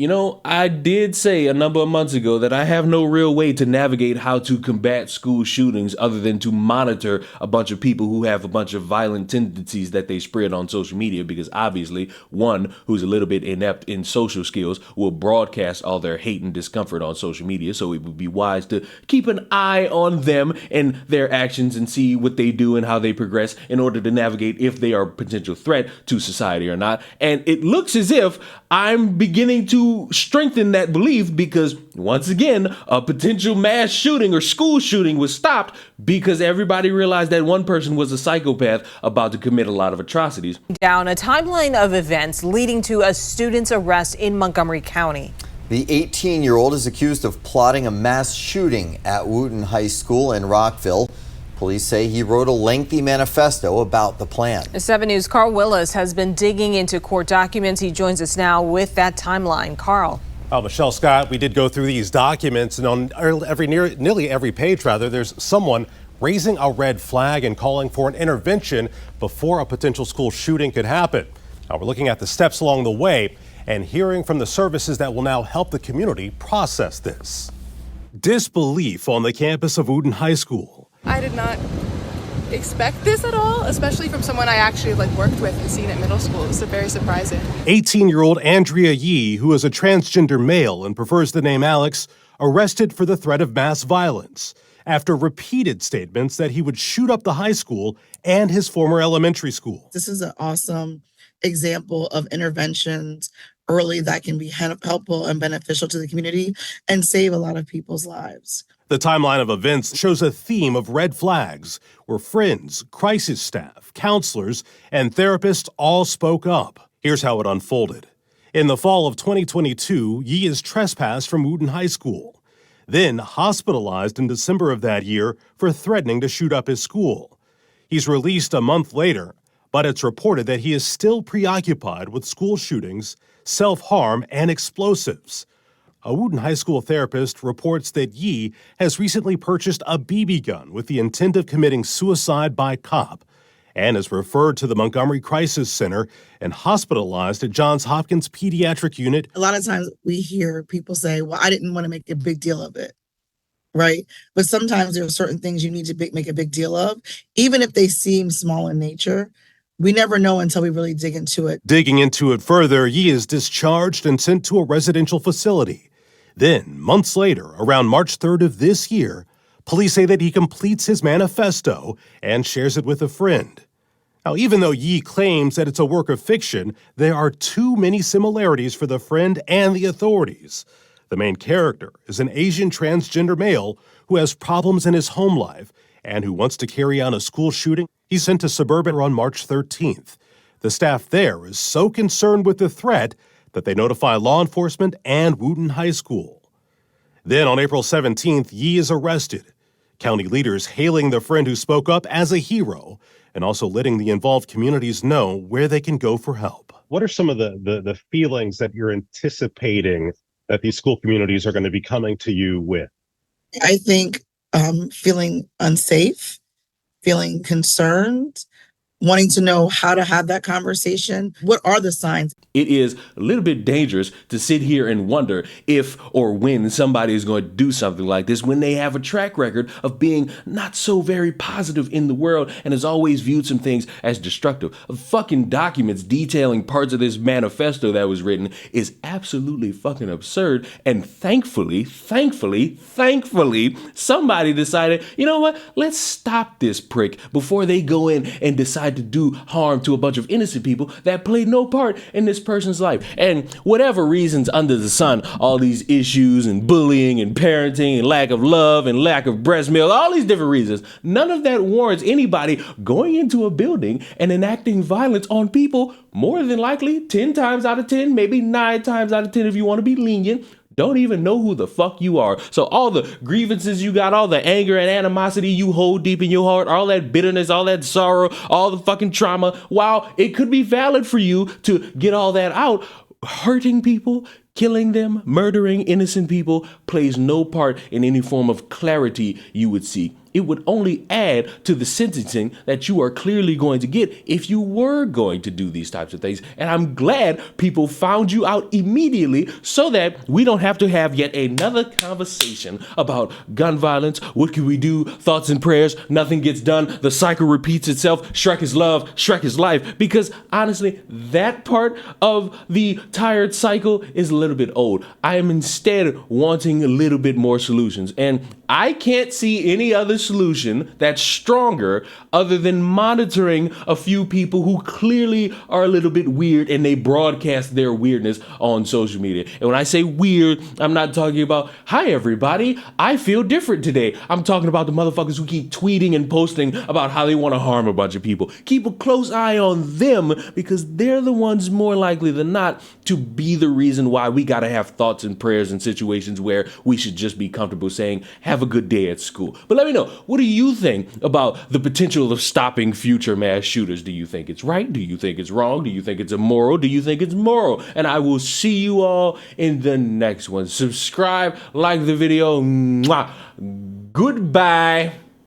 You know, I did say a number of months ago that I have no real way to navigate how to combat school shootings other than to monitor a bunch of people who have a bunch of violent tendencies that they spread on social media, because obviously one who's a little bit inept in social skills will broadcast all their hate and discomfort on social media. So it would be wise to keep an eye on them and their actions and see what they do and how they progress in order to navigate if they are a potential threat to society or not. And it looks as if I'm beginning to strengthen that belief, because once again, a potential mass shooting or school shooting was stopped because everybody realized that one person was a psychopath about to commit a lot of atrocities. Down a timeline of events leading to a student's arrest in Montgomery County. The 18-year-old is accused of plotting a mass shooting at Wooten High School in Rockville. Police say he wrote a lengthy manifesto about the plan. 7 News' Carl Willis has been digging into court documents. He joins us now with that timeline. Carl. Oh, Michelle Scott, we did go through these documents, and on nearly every page, there's someone raising a red flag and calling for an intervention before a potential school shooting could happen. Now, we're looking at the steps along the way and hearing from the services that will now help the community process this. Disbelief on the campus of Wooten High School. I did not expect this at all, especially from someone I actually worked with and seen at middle school. It was very surprising. 18-year-old Andrea Yee, who is a transgender male and prefers the name Alex, arrested for the threat of mass violence after repeated statements that he would shoot up the high school and his former elementary school. This is an awesome example of interventions early that can be helpful and beneficial to the community and save a lot of people's lives. The timeline of events shows a theme of red flags where friends, crisis staff, counselors, and therapists all spoke up. Here's how it unfolded. In the fall of 2022, Yee is trespassed from Wooten High School, then hospitalized in December of that year for threatening to shoot up his school. He's released a month later, but it's reported that he is still preoccupied with school shootings, self-harm, and explosives. A Wooten High School therapist reports that Yee has recently purchased a BB gun with the intent of committing suicide by cop and is referred to the Montgomery Crisis Center and hospitalized at Johns Hopkins Pediatric Unit. A lot of times we hear people say, well, I didn't want to make a big deal of it, right? But sometimes there are certain things you need to make a big deal of, even if they seem small in nature. We never know until we really dig into it. Digging into it further, Yee is discharged and sent to a residential facility. Then, months later, around March 3rd of this year, police say that he completes his manifesto and shares it with a friend. Now, even though Yee claims that it's a work of fiction, there are too many similarities for the friend and the authorities. The main character is an Asian transgender male who has problems in his home life and who wants to carry out a school shooting. He's sent to suburban on March 13th. The staff there is so concerned with the threat that they notify law enforcement and Wooten High School. Then on April 17th, Yee is arrested. County leaders hailing the friend who spoke up as a hero and also letting the involved communities know where they can go for help. What are some of the feelings that you're anticipating that these school communities are going to be coming to you with? I think feeling unsafe, feeling concerned, wanting to know how to have that conversation. What are the signs? It is a little bit dangerous to sit here and wonder if or when somebody is going to do something like this when they have a track record of being not so very positive in the world and has always viewed some things as destructive. Fucking documents detailing parts of this manifesto that was written is absolutely fucking absurd. And thankfully, somebody decided, you know what? Let's stop this prick before they go in and decide to do harm to a bunch of innocent people that played no part in this person's life. And whatever reasons under the sun, all these issues and bullying and parenting and lack of love and lack of breast milk, all these different reasons, none of that warrants anybody going into a building and enacting violence on people. More than likely 10 times out of 10, maybe 9 times out of 10 if you want to be lenient, don't even know who the fuck you are. So all the grievances you got, all the anger and animosity you hold deep in your heart, all that bitterness, all that sorrow, all the fucking trauma, while it could be valid for you to get all that out, hurting people, killing them, murdering innocent people plays no part in any form of clarity you would seek. it would only add to the sentencing that you are clearly going to get if you were going to do these types of things. And I'm glad people found you out immediately so that we don't have to have yet another conversation about gun violence. What can we do? Thoughts and prayers. Nothing gets done. The cycle repeats itself. Shrek is love. Shrek is life. Because honestly, that part of the tired cycle is a little bit old. I am instead wanting a little bit more solutions. And I can't see any other solution that's stronger other than monitoring a few people who clearly are a little bit weird and they broadcast their weirdness on social media. And when I say weird, I'm not talking about, hi everybody, I feel different today. I'm talking about the motherfuckers who keep tweeting and posting about how they want to harm a bunch of people. Keep a close eye on them because they're the ones more likely than not to be the reason why we got to have thoughts and prayers in situations where we should just be comfortable saying, have a good day at school. But let me know, what do you think about the potential of stopping future mass shooters? Do you think it's right? Do you think it's wrong? Do you think it's immoral? Do you think it's moral? And I will see you all in the next one. Subscribe, like the video. Mwah. Goodbye.